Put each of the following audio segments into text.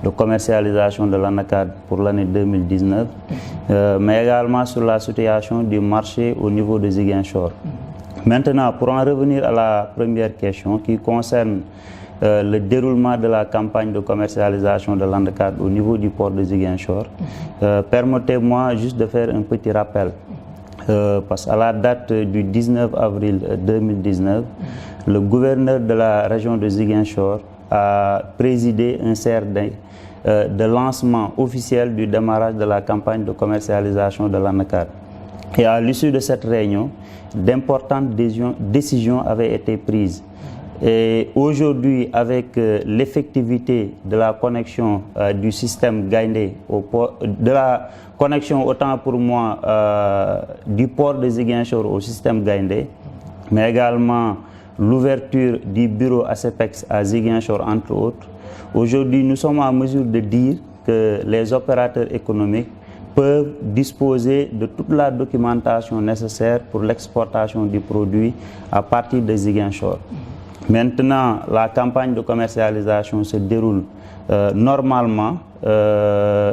de commercialisation de l'anacarde pour l'année 2019, mais également sur la situation du marché au niveau de Ziguinchor. Maintenant, pour en revenir à la première question qui concerne le déroulement de la campagne de commercialisation de l'anacarde au niveau du port de Ziguinchor, permettez-moi juste de faire un petit rappel. Parce qu'à la date du 19 avril 2019, le gouverneur de la région de Ziguinchor a présidé un CRD de lancement officiel du démarrage de la campagne de commercialisation de l'anacarde. Et à l'issue de cette réunion, d'importantes décisions avaient été prises. Et aujourd'hui, avec l'effectivité de la connexion du système Gaindé au port, de la connexion autant pour moi du port de Ziguinchor au système Gaindé, mais également l'ouverture du bureau ACEPEX à Ziguinchor entre autres, aujourd'hui nous sommes en mesure de dire que les opérateurs économiques peuvent disposer de toute la documentation nécessaire pour l'exportation du produit à partir de Ziguinchor. Maintenant, la campagne de commercialisation se déroule normalement,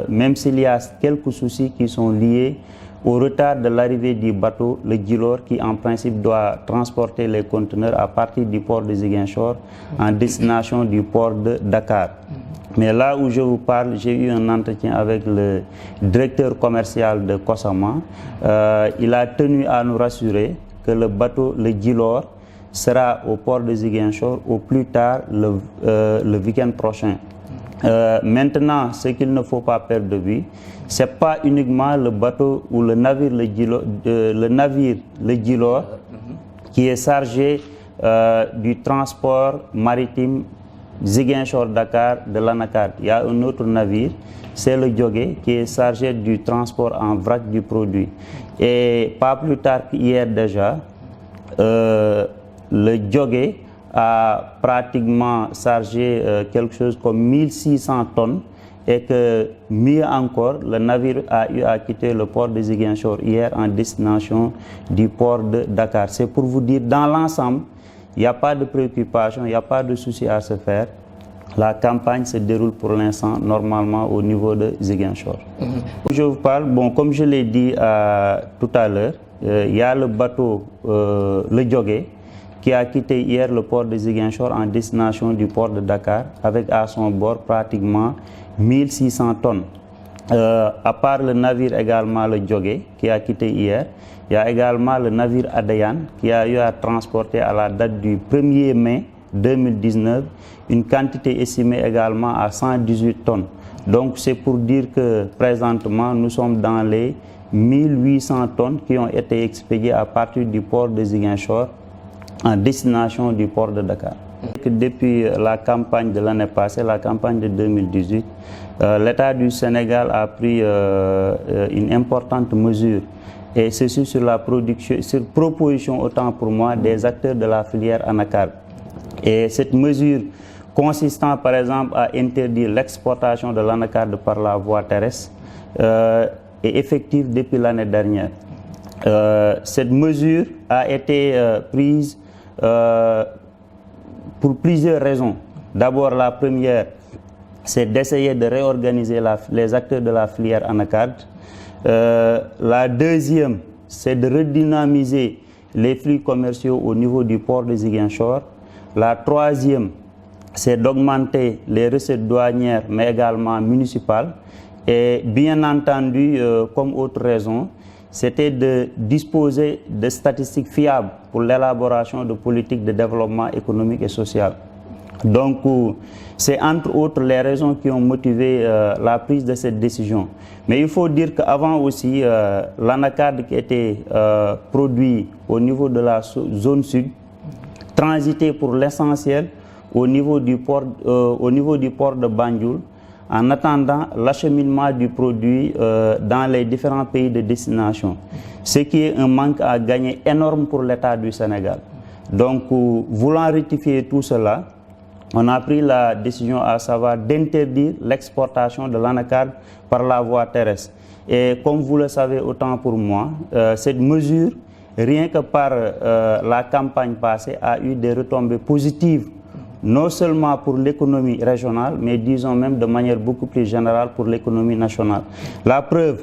même s'il y a quelques soucis qui sont liés au retard de l'arrivée du bateau, le Djilor, qui en principe doit transporter les conteneurs à partir du port de Ziguinchor en destination du port de Dakar. Mais là où je vous parle, j'ai eu un entretien avec le directeur commercial de Kosama. Il a tenu à nous rassurer que le bateau, le Djilor, sera au port de Ziguinchor au plus tard le week-end prochain. Maintenant, ce qu'il ne faut pas perdre de vue, ce n'est pas uniquement le bateau ou le navire, le Djilor, qui est chargé du transport maritime Ziguinchor-Dakar de l'anacarde. Il y a un autre navire, c'est le Djogé, qui est chargé du transport en vrac du produit. Et pas plus tard qu'hier déjà, le Djogé a pratiquement chargé quelque chose comme 1600 tonnes et que mieux encore, le navire a eu à quitter le port de Ziguinchor hier en destination du port de Dakar. C'est pour vous dire, dans l'ensemble, il n'y a pas de préoccupation, il n'y a pas de souci à se faire. La campagne se déroule pour l'instant normalement au niveau de Ziguinchor. Je vous parle, bon, comme je l'ai dit tout à l'heure, il y a le bateau, le Djogé, qui a quitté hier le port de Ziguinchor en destination du port de Dakar avec à son bord pratiquement 1600 tonnes. À part le navire également le Djogé qui a quitté hier, il y a également le navire Adayan qui a eu à transporter à la date du 1er mai 2019 une quantité estimée également à 118 tonnes. Donc c'est pour dire que présentement nous sommes dans les 1800 tonnes qui ont été expédiées à partir du port de Ziguinchor en destination du port de Dakar. Depuis la campagne de l'année passée, la campagne de 2018, l'État du Sénégal a pris une importante mesure, et ceci sur la production, sur proposition autant pour moi des acteurs de la filière anacarde. Et cette mesure consistant par exemple à interdire l'exportation de l'anacarde par la voie terrestre est effective depuis l'année dernière. Cette mesure a été prise pour plusieurs raisons. D'abord, la première, c'est d'essayer de réorganiser les acteurs de la filière anacarde. La deuxième, c'est de redynamiser les flux commerciaux au niveau du port de Ziguinchor. La troisième, c'est d'augmenter les recettes douanières, mais également municipales. Et bien entendu, comme autre raison, c'était de disposer de statistiques fiables pour l'élaboration de politiques de développement économique et social. Donc, c'est entre autres les raisons qui ont motivé la prise de cette décision. Mais il faut dire qu'avant aussi, l'anacarde qui était produit au niveau de la zone sud transitait pour l'essentiel au niveau du port de Banjul, en attendant l'acheminement du produit dans les différents pays de destination. Ce qui est un manque à gagner énorme pour l'État du Sénégal. Donc, voulant rectifier tout cela, on a pris la décision à savoir d'interdire l'exportation de l'anacarde par la voie terrestre. Et comme vous le savez autant pour moi, cette mesure, rien que par la campagne passée, a eu des retombées positives non seulement pour l'économie régionale, mais disons même de manière beaucoup plus générale pour l'économie nationale. La preuve,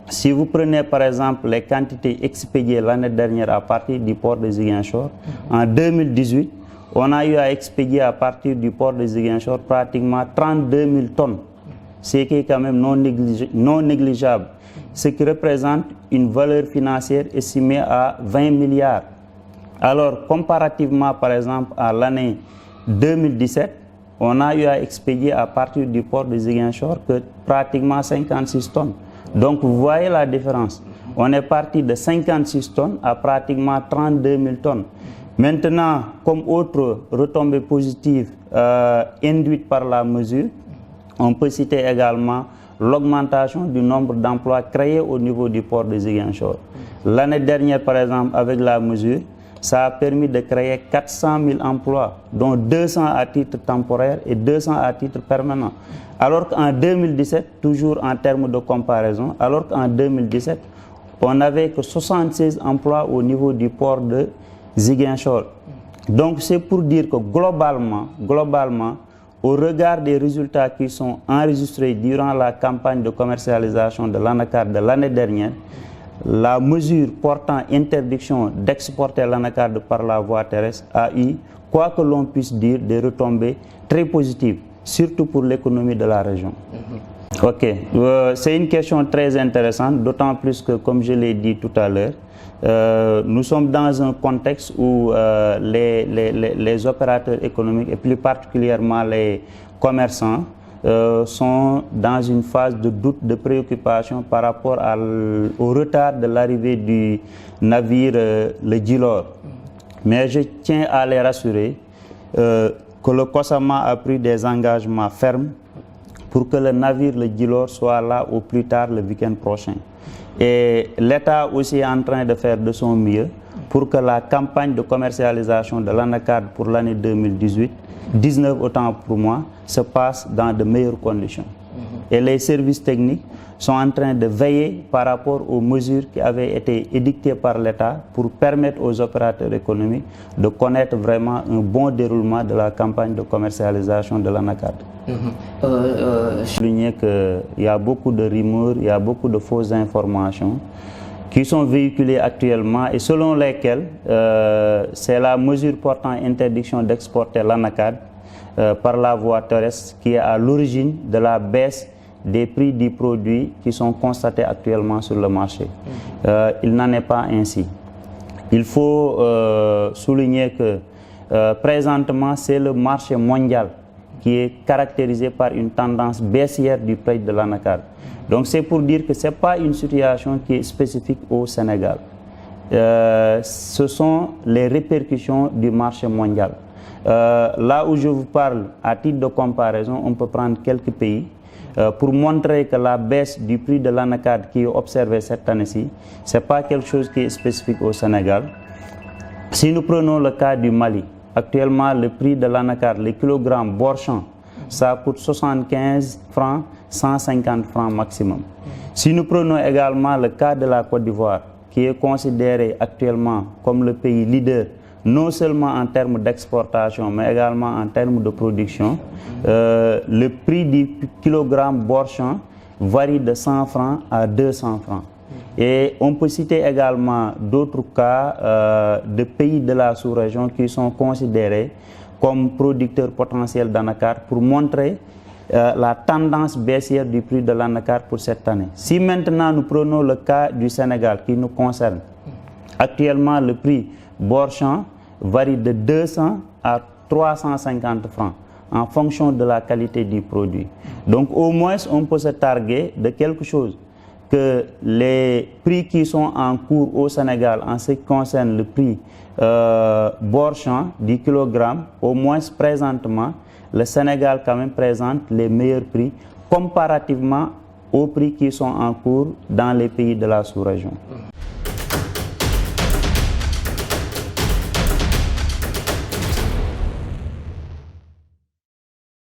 si vous prenez par exemple les quantités expédiées l'année dernière à partir du port de Ziguinchor, en 2018, on a eu à expédier à partir du port de Ziguinchor pratiquement 32 000 tonnes, ce qui est quand même non négligeable, ce qui représente une valeur financière estimée à 20 milliards. Alors, comparativement par exemple à l'année 2017, on a eu à expédier à partir du port de Ziguinchor que pratiquement 56 tonnes. Donc, vous voyez la différence. On est parti de 56 tonnes à pratiquement 32 000 tonnes. Maintenant, comme autre retombée positive induite par la mesure, on peut citer également l'augmentation du nombre d'emplois créés au niveau du port de Ziguinchor. L'année dernière, par exemple, avec la mesure, ça a permis de créer 400 000 emplois, dont 200 à titre temporaire et 200 à titre permanent. Alors qu'en 2017, toujours en termes de comparaison, alors qu'en 2017, on n'avait que 76 emplois au niveau du port de Ziguinchor. Donc c'est pour dire que globalement, au regard des résultats qui sont enregistrés durant la campagne de commercialisation de l'anacarde de l'année dernière, la mesure portant interdiction d'exporter l'anacarde par la voie terrestre a eu, quoi que l'on puisse dire, des retombées très positives, surtout pour l'économie de la région. Ok, c'est une question très intéressante, d'autant plus que, comme je l'ai dit tout à l'heure, nous sommes dans un contexte où les opérateurs économiques, et plus particulièrement les commerçants, sont dans une phase de doute, de préoccupation par rapport au retard de l'arrivée du navire le Djilor. Mais je tiens à les rassurer que le COSAMA a pris des engagements fermes pour que le navire le Djilor soit là au plus tard le week-end prochain. Et l'État aussi est en train de faire de son mieux pour que la campagne de commercialisation de l'anacarde pour l'année 2018-19 autant pour moi, se passe dans de meilleures conditions. Et les services techniques sont en train de veiller par rapport aux mesures qui avaient été édictées par l'État pour permettre aux opérateurs économiques de connaître vraiment un bon déroulement de la campagne de commercialisation de l'anacarde. Je souligne qu'il y a beaucoup de rumeurs, il y a beaucoup de fausses informations qui sont véhiculées actuellement et selon lesquelles c'est la mesure portant interdiction d'exporter l'anacarde par la voie terrestre qui est à l'origine de la baisse des prix des produits qui sont constatés actuellement sur le marché. Il n'en est pas ainsi. Il faut souligner que présentement c'est le marché mondial qui est caractérisé par une tendance baissière du prix de l'anacarde. Donc c'est pour dire que ce n'est pas une situation qui est spécifique au Sénégal. Ce sont les répercussions du marché mondial. Là où je vous parle, à titre de comparaison, on peut prendre quelques pays pour montrer que la baisse du prix de l'anacarde qui est observée cette année-ci, ce n'est pas quelque chose qui est spécifique au Sénégal. Si nous prenons le cas du Mali, actuellement le prix de l'anacarde, le kilogramme Borchamp, ça coûte 75 francs, 150 francs maximum. Si nous prenons également le cas de la Côte d'Ivoire, qui est considéré actuellement comme le pays leader, non seulement en termes d'exportation, mais également en termes de production, le prix du kilogramme Borchamp varie de 100 francs à 200 francs. Et on peut citer également d'autres cas de pays de la sous-région qui sont considérés comme producteurs potentiels d'anacarde pour montrer la tendance baissière du prix de l'anacarde pour cette année. Si maintenant nous prenons le cas du Sénégal qui nous concerne, actuellement le prix Borchamp varie de 200 à 350 francs en fonction de la qualité du produit. Donc au moins on peut se targuer de quelque chose que les prix qui sont en cours au Sénégal en ce qui concerne le prix Borchamp du kilogramme, au moins présentement, le Sénégal quand même présente les meilleurs prix comparativement aux prix qui sont en cours dans les pays de la sous-région.